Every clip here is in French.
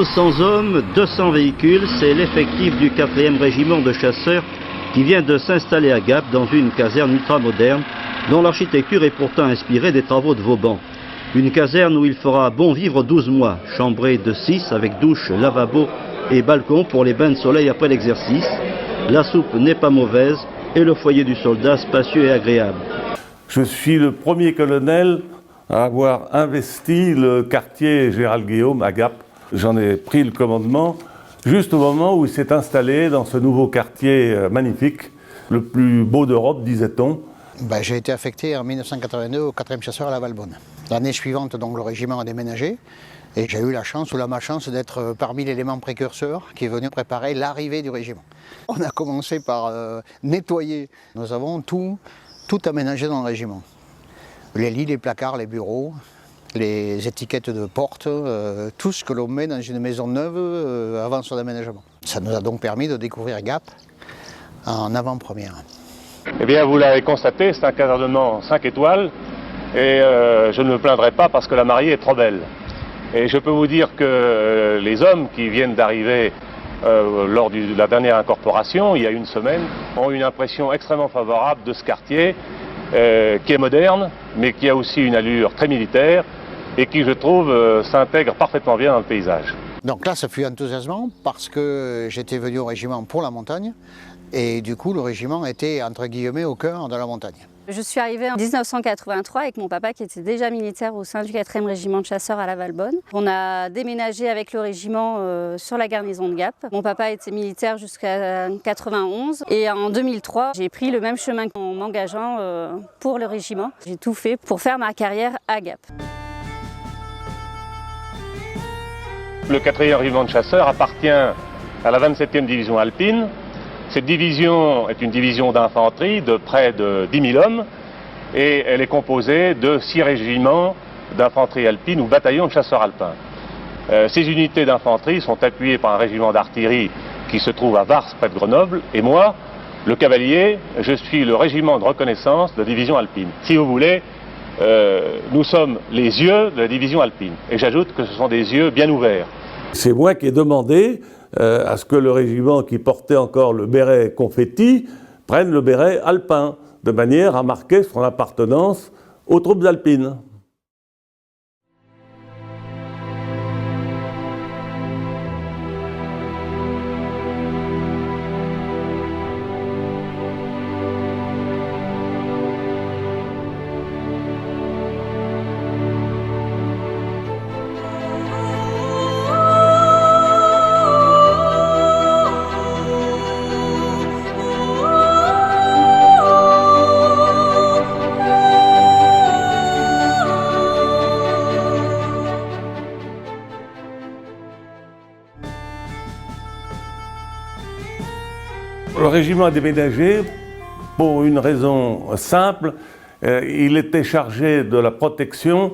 1200 hommes, 200 véhicules, c'est l'effectif du 4e régiment de chasseurs qui vient de s'installer à Gap dans une caserne ultramoderne dont l'architecture est pourtant inspirée des travaux de Vauban. Une caserne où il fera bon vivre 12 mois, chambrée de 6 avec douche, lavabo et balcon pour les bains de soleil après l'exercice. La soupe n'est pas mauvaise et le foyer du soldat spacieux et agréable. Je suis le premier colonel à avoir investi le quartier Gérald Guillaume à Gap. J'en ai pris le commandement juste au moment où il s'est installé dans ce nouveau quartier magnifique, le plus beau d'Europe, disait-on. J'ai été affecté en 1982 au 4e chasseur à la Valbonne. L'année suivante, donc, le régiment a déménagé et j'ai eu la chance ou la malchance d'être parmi l'élément précurseur qui est venu préparer l'arrivée du régiment. On a commencé par nettoyer. Nous avons tout aménagé dans le régiment. Les lits, les placards, les bureaux, les étiquettes de porte, tout ce que l'on met dans une maison neuve avant son aménagement. Ça nous a donc permis de découvrir Gap en avant-première. Eh bien, vous l'avez constaté, c'est un casernement 5 étoiles et je ne me plaindrai pas parce que la mariée est trop belle. Et je peux vous dire que les hommes qui viennent d'arriver lors de la dernière incorporation, il y a une semaine, ont une impression extrêmement favorable de ce quartier qui est moderne, mais qui a aussi une allure très militaire et qui, je trouve, s'intègre parfaitement bien dans le paysage. Donc là, ça fut enthousiasmant parce que j'étais venu au régiment pour la montagne et du coup, le régiment était, entre guillemets, au cœur de la montagne. Je suis arrivée en 1983 avec mon papa qui était déjà militaire au sein du 4e régiment de chasseurs à la Valbonne. On a déménagé avec le régiment sur la garnison de Gap. Mon papa était militaire jusqu'à 91 et en 2003, j'ai pris le même chemin en m'engageant pour le régiment. J'ai tout fait pour faire ma carrière à Gap. Le 4e régiment de chasseurs appartient à la 27e division alpine. Cette division est une division d'infanterie de près de 10 000 hommes et elle est composée de 6 régiments d'infanterie alpine ou bataillons de chasseurs alpins. Ces unités d'infanterie sont appuyées par un régiment d'artillerie qui se trouve à Vars, près de Grenoble, et moi, le cavalier, je suis le régiment de reconnaissance de la division alpine. Si vous voulez, nous sommes les yeux de la division alpine et j'ajoute que ce sont des yeux bien ouverts. C'est moi qui ai demandé à ce que le régiment qui portait encore le béret confetti prenne le béret alpin, de manière à marquer son appartenance aux troupes alpines. Le régiment a déménagé pour une raison simple. Il était chargé de la protection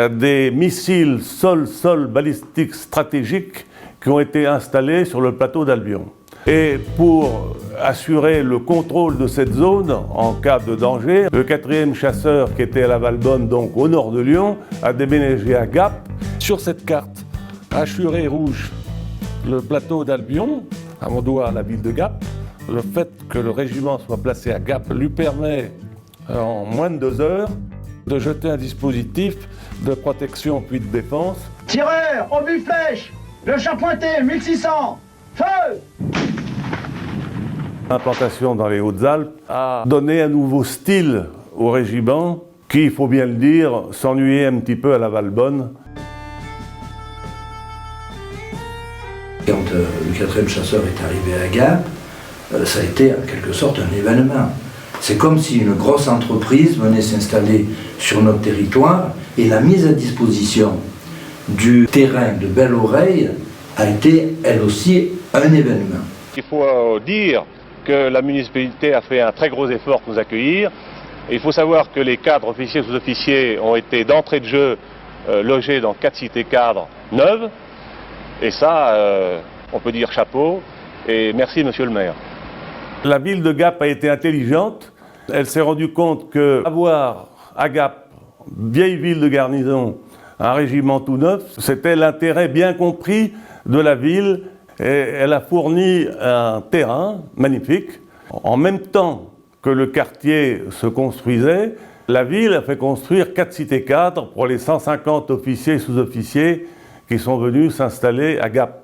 des missiles sol-sol balistiques stratégiques qui ont été installés sur le plateau d'Albion. Et pour assurer le contrôle de cette zone en cas de danger, le 4e chasseur qui était à la Valbonne, donc au nord de Lyon, a déménagé à Gap. Sur cette carte, hachuré rouge, le plateau d'Albion, on doit à la ville de Gap. Le fait que le régiment soit placé à Gap lui permet, en moins de 2 heures, de jeter un dispositif de protection puis de défense. Tireur, obus flèche, le chat pointé, 1600, feu! L'implantation dans les Hautes-Alpes a donné un nouveau style au régiment qui, il faut bien le dire, s'ennuyait un petit peu à la Valbonne. Quand le 4e chasseur est arrivé à Gap, ça a été en quelque sorte un événement. C'est comme si une grosse entreprise venait s'installer sur notre territoire et la mise à disposition du terrain de Belle-Oreille a été, elle aussi, un événement. Il faut dire que la municipalité a fait un très gros effort pour nous accueillir. Et il faut savoir que les cadres officiers et sous-officiers ont été d'entrée de jeu logés dans 4 cités cadres neuves. Et ça, on peut dire chapeau et merci monsieur le maire. La ville de Gap a été intelligente. Elle s'est rendue compte qu'avoir à Gap, vieille ville de garnison, un régiment tout neuf, c'était l'intérêt bien compris de la ville et elle a fourni un terrain magnifique. En même temps que le quartier se construisait, la ville a fait construire 4 cités cadres pour les 150 officiers et sous-officiers qui sont venus s'installer à Gap.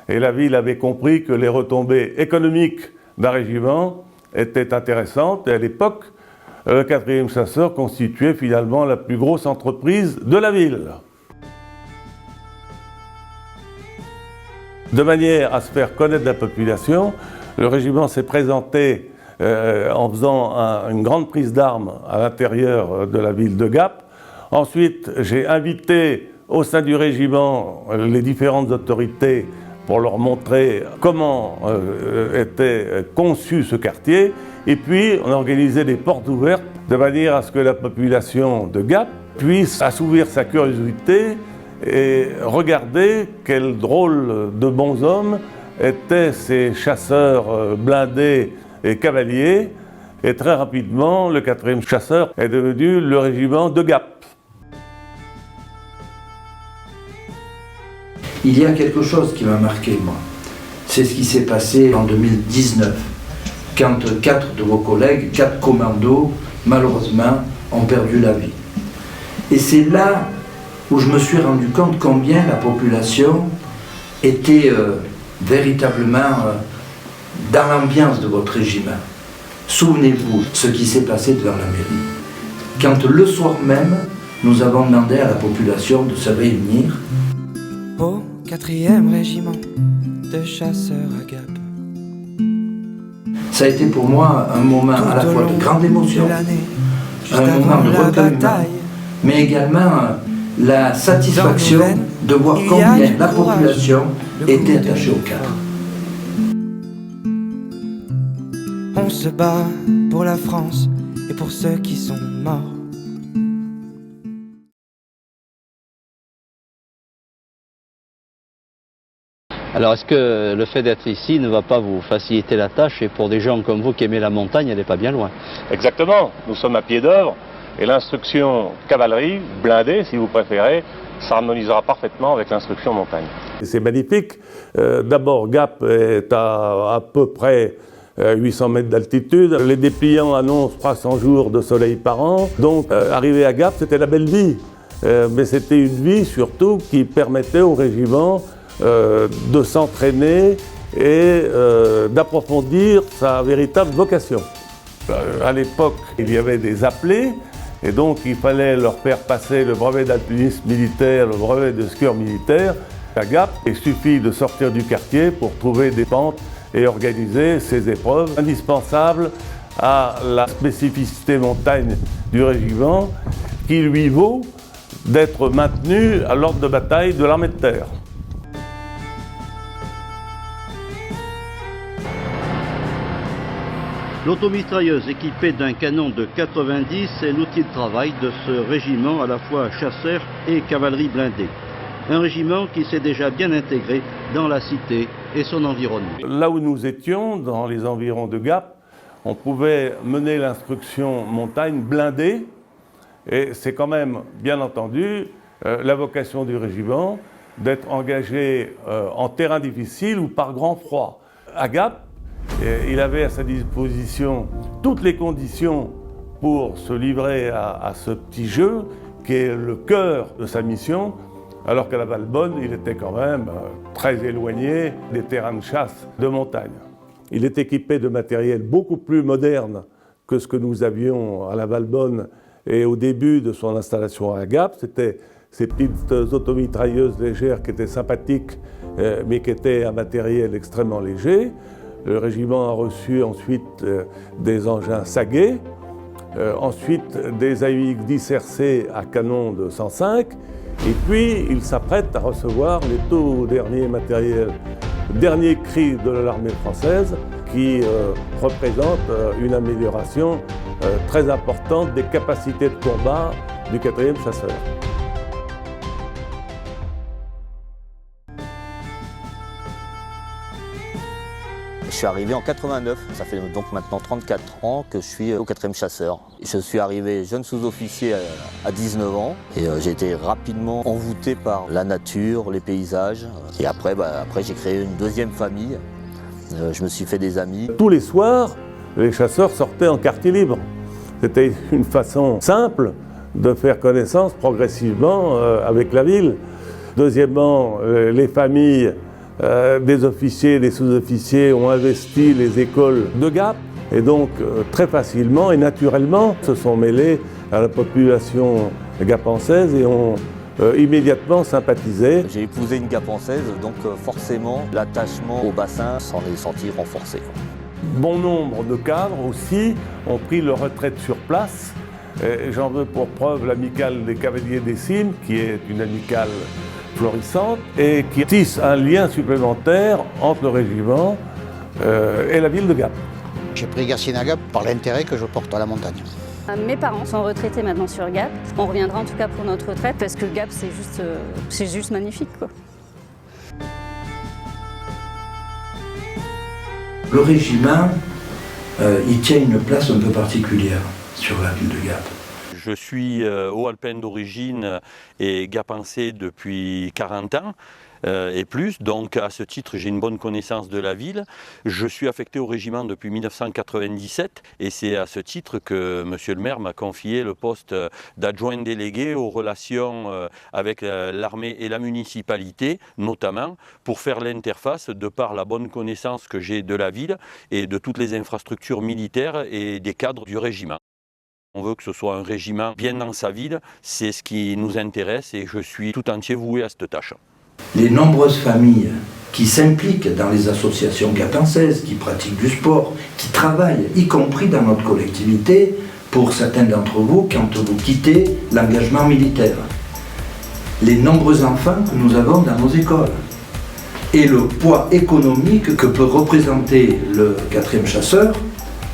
Et la ville avait compris que les retombées économiques d'un régiment étaient intéressantes et à l'époque, le 4e chasseur constituait finalement la plus grosse entreprise de la ville. De manière à se faire connaître de la population, le régiment s'est présenté en faisant une grande prise d'armes à l'intérieur de la ville de Gap. Ensuite, j'ai invité au sein du régiment les différentes autorités pour leur montrer comment était conçu ce quartier. Et puis, on a organisé des portes ouvertes de manière à ce que la population de Gap puisse assouvir sa curiosité et regarder quel drôle de bons hommes étaient ces chasseurs blindés et cavaliers. Et très rapidement, le 4e chasseur est devenu le régiment de Gap. Il y a quelque chose qui m'a marqué, moi. C'est ce qui s'est passé en 2019, quand 4 de vos collègues, 4 commandos, malheureusement, ont perdu la vie. Et c'est là où je me suis rendu compte combien la population était véritablement dans l'ambiance de votre régiment. Souvenez-vous ce qui s'est passé devant la mairie. Quand le soir même, nous avons demandé à la population de se réunir. Au 4e régiment de chasseurs à Gap. Ça a été pour moi un moment à la fois de grande émotion, un moment de recueillement, mais également la satisfaction de voir combien la population était attachée au cadre. On se bat pour la France et pour ceux qui sont morts. Alors est-ce que le fait d'être ici ne va pas vous faciliter la tâche et pour des gens comme vous qui aimez la montagne, elle n'est pas bien loin? Exactement, nous sommes à pied d'œuvre et l'instruction cavalerie, blindée si vous préférez, s'harmonisera parfaitement avec l'instruction montagne. C'est magnifique. D'abord, Gap est à peu près 800 mètres d'altitude. Les dépliants annoncent 300 jours de soleil par an. Donc, arriver à Gap, c'était la belle vie. Mais c'était une vie surtout qui permettait au régiment de s'entraîner et d'approfondir sa véritable vocation. À l'époque, il y avait des appelés et donc il fallait leur faire passer le brevet d'alpinisme militaire, le brevet de skieur militaire. À Gap, il suffit de sortir du quartier pour trouver des pentes et organiser ces épreuves indispensables à la spécificité montagne du régiment qui lui vaut d'être maintenu à l'ordre de bataille de l'armée de terre. L'automitrailleuse équipée d'un canon de 90 est l'outil de travail de ce régiment à la fois chasseurs et cavalerie blindée. Un régiment qui s'est déjà bien intégré dans la cité et son environnement. Là où nous étions, dans les environs de Gap, on pouvait mener l'instruction montagne blindée et c'est quand même, bien entendu, la vocation du régiment d'être engagé en terrain difficile ou par grand froid. À Gap, il avait à sa disposition toutes les conditions pour se livrer à ce petit jeu qui est le cœur de sa mission, alors qu'à la Valbonne, il était quand même très éloigné des terrains de chasse de montagne. Il est équipé de matériel beaucoup plus moderne que ce que nous avions à la Valbonne et au début de son installation à Gap. C'était ces petites automitrailleuses légères qui étaient sympathiques, mais qui étaient un matériel extrêmement léger. Le régiment a reçu ensuite des engins Saguet, ensuite des AUX-10 RC à canon de 105, et puis il s'apprête à recevoir les tout derniers matériels, dernier cri de l'armée française, qui représente une amélioration très importante des capacités de combat du 4e chasseur. suis arrivé en 89, ça fait donc maintenant 34 ans que je suis au 4e chasseur. Je suis arrivé jeune sous-officier à 19 ans et j'ai été rapidement envoûté par la nature, les paysages. Et après j'ai créé une deuxième famille, je me suis fait des amis. Tous les soirs, les chasseurs sortaient en quartier libre. C'était une façon simple de faire connaissance progressivement avec la ville. Deuxièmement, les familles des officiers et des sous-officiers ont investi les écoles de Gap et donc très facilement et naturellement se sont mêlés à la population gapençaise et ont immédiatement sympathisé. J'ai épousé une gapençaise, donc forcément l'attachement au bassin s'en est senti renforcé. Bon nombre de cadres aussi ont pris leur retraite sur place. J'en veux pour preuve l'amicale des Cavaliers des Cimes, qui est une amicale florissante et qui tisse un lien supplémentaire entre le régiment et la ville de Gap. J'ai pris Gatien à Gap par l'intérêt que je porte à la montagne. Mes parents sont retraités maintenant sur Gap. On reviendra en tout cas pour notre retraite parce que Gap c'est juste magnifique, quoi. Le régiment, il tient une place un peu particulière sur la ville de Gap. Je suis haut-alpin d'origine et gapençais depuis 40 ans et plus, donc à ce titre j'ai une bonne connaissance de la ville. Je suis affecté au régiment depuis 1997 et c'est à ce titre que monsieur le maire m'a confié le poste d'adjoint délégué aux relations avec l'armée et la municipalité, notamment pour faire l'interface de par la bonne connaissance que j'ai de la ville et de toutes les infrastructures militaires et des cadres du régiment. On veut que ce soit un régiment bien dans sa ville, c'est ce qui nous intéresse et je suis tout entier voué à cette tâche. Les nombreuses familles qui s'impliquent dans les associations gapençaises, qui pratiquent du sport, qui travaillent, y compris dans notre collectivité, pour certains d'entre vous, quand vous quittez l'engagement militaire. Les nombreux enfants que nous avons dans nos écoles. Et le poids économique que peut représenter le 4e chasseur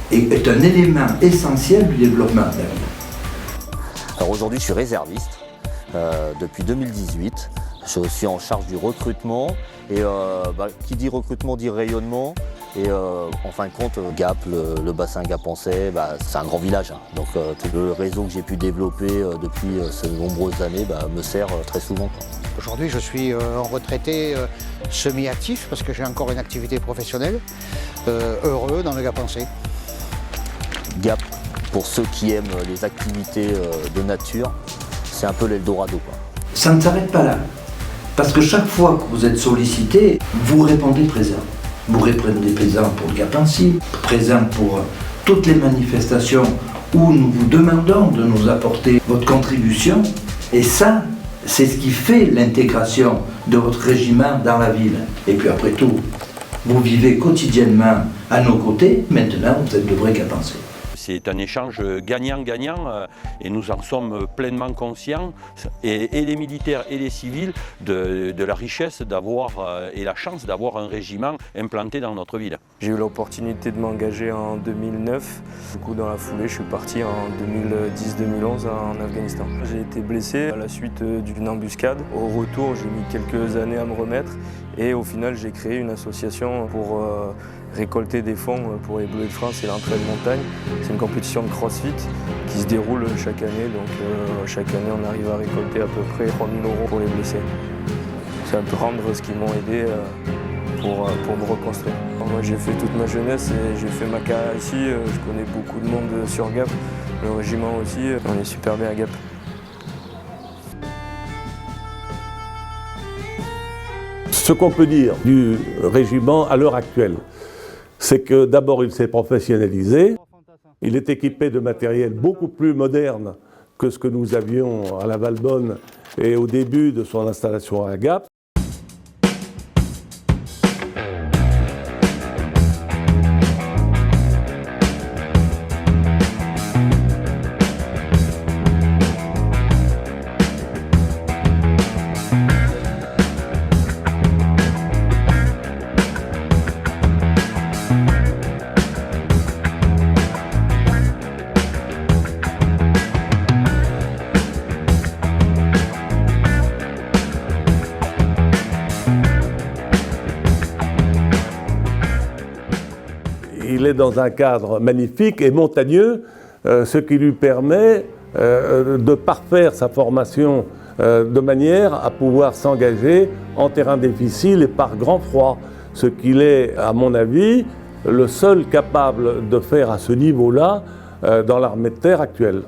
est un élément essentiel du développement de la ville. Alors aujourd'hui je suis réserviste depuis 2018. Je suis en charge du recrutement et qui dit recrutement dit rayonnement et en fin de compte Gap, le bassin gapençais, c'est un grand village, hein. Donc tout le réseau que j'ai pu développer depuis ces nombreuses années me sert très souvent. Aujourd'hui, je suis en retraité semi-actif parce que j'ai encore une activité professionnelle, heureux dans le gapençais. Gap, pour ceux qui aiment les activités de nature, c'est un peu l'Eldorado, quoi. Ça ne s'arrête pas là. Parce que chaque fois que vous êtes sollicité, vous répondez présent. Vous répondez présent pour le gapençais, présent pour toutes les manifestations où nous vous demandons de nous apporter votre contribution. Et ça, c'est ce qui fait l'intégration de votre régiment dans la ville. Et puis après tout, vous vivez quotidiennement à nos côtés. Maintenant, vous êtes de vrais gapençais. C'est un échange gagnant-gagnant et nous en sommes pleinement conscients, et les militaires et les civils, de la richesse d'avoir et la chance d'avoir un régiment implanté dans notre ville. J'ai eu l'opportunité de m'engager en 2009. Du coup, dans la foulée, je suis parti en 2010-2011 en Afghanistan. J'ai été blessé à la suite d'une embuscade. Au retour, j'ai mis quelques années à me remettre et au final, j'ai créé une association pour récolter des fonds pour les Bleus de France et l'entraide montagne. C'est une compétition de crossfit qui se déroule chaque année. Donc chaque année, on arrive à récolter à peu près 3 000 € pour les blessés. C'est un peu rendre ce qu'ils m'ont aidé pour me reconstruire. Moi, j'ai fait toute ma jeunesse et j'ai fait ma carrière ici. Je connais beaucoup de monde sur Gap. Le régiment aussi, on est super bien à Gap. Ce qu'on peut dire du régiment à l'heure actuelle, c'est que d'abord il s'est professionnalisé, il est équipé de matériel beaucoup plus moderne que ce que nous avions à la Valbonne et au début de son installation à Gap. est dans un cadre magnifique et montagneux, ce qui lui permet de parfaire sa formation de manière à pouvoir s'engager en terrain difficile et par grand froid, ce qu'il est, à mon avis, le seul capable de faire à ce niveau-là dans l'armée de terre actuelle.